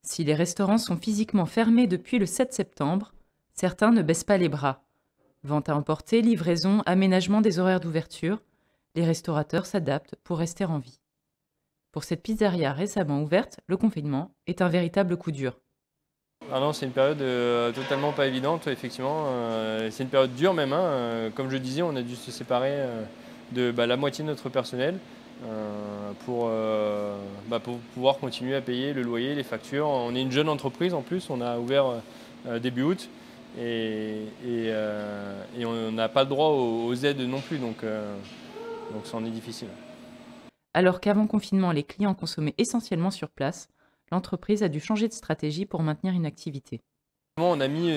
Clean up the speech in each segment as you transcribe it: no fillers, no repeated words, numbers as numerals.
Si les restaurants sont physiquement fermés depuis le 7 septembre, certains ne baissent pas les bras. Vente à emporter, livraison, aménagement des horaires d'ouverture, les restaurateurs s'adaptent pour rester en vie. Pour cette pizzeria récemment ouverte, le confinement est un véritable coup dur. Ah non, c'est une période totalement pas évidente, effectivement. C'est une période dure même, hein. Comme je disais, on a dû se séparer de la moitié de notre personnel pour pouvoir continuer à payer le loyer, les factures. On est une jeune entreprise en plus, on a ouvert début août et on n'a pas le droit aux aides non plus, donc ça en est difficile. Alors qu'avant confinement, les clients consommaient essentiellement sur place, l'entreprise a dû changer de stratégie pour maintenir une activité. On a mis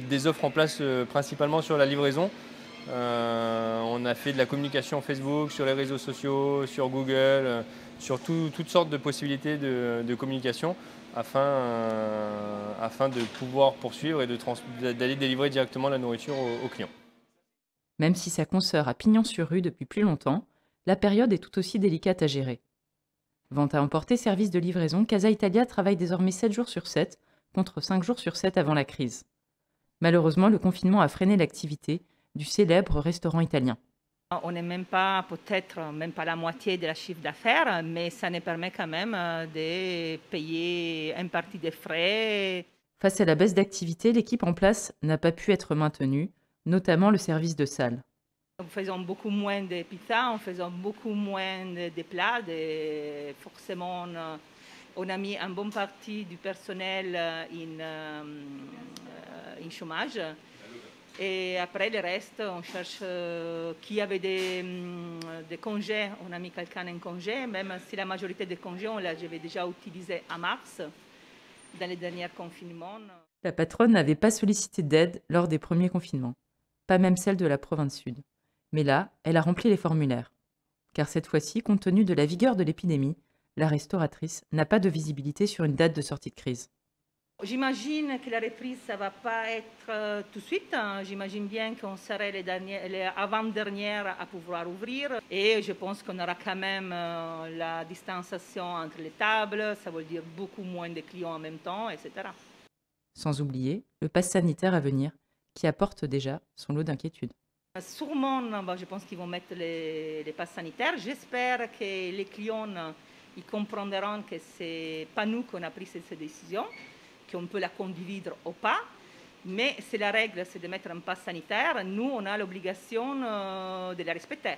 des offres en place principalement sur la livraison. On a fait de la communication Facebook, sur les réseaux sociaux, sur Google, sur toutes sortes de possibilités de communication afin de pouvoir poursuivre et d'aller délivrer directement la nourriture aux clients. Même si sa consoeur a pignon sur rue depuis plus longtemps, la période est tout aussi délicate à gérer. Vente à emporter, service de livraison, Casa Italia travaille désormais 7 jours sur 7, contre 5 jours sur 7 avant la crise. Malheureusement, le confinement a freiné l'activité du célèbre restaurant italien. On n'est même pas, peut-être même pas la moitié de la chiffre d'affaires, mais ça nous permet quand même de payer une partie des frais. Face à la baisse d'activité, l'équipe en place n'a pas pu être maintenue, notamment le service de salle. Nous faisons beaucoup moins de pizzas, on faisait beaucoup moins de plats. Forcément, on a mis une bonne partie du personnel en chômage. Et après, le reste, on cherche qui avait des congés. On a mis quelqu'un en congé, même si la majorité des congés, on l'avait déjà utilisé en mars, dans les derniers confinements. La patronne n'avait pas sollicité d'aide lors des premiers confinements, pas même celle de la province sud. Mais là, elle a rempli les formulaires. Car cette fois-ci, compte tenu de la vigueur de l'épidémie, la restauratrice n'a pas de visibilité sur une date de sortie de crise. J'imagine que la reprise, ça ne va pas être tout de suite. J'imagine bien qu'on serait les avant-dernières à pouvoir ouvrir. Et je pense qu'on aura quand même la distanciation entre les tables. Ça veut dire beaucoup moins de clients en même temps, etc. Sans oublier le pass sanitaire à venir, qui apporte déjà son lot d'inquiétudes. Sûrement, je pense qu'ils vont mettre les passes sanitaires. J'espère que les clients ils comprendront que ce n'est pas nous qu'on a pris cette décision, qu'on peut la conduire ou pas. Mais c'est la règle, c'est de mettre un pass sanitaire. Nous, on a l'obligation de la respecter.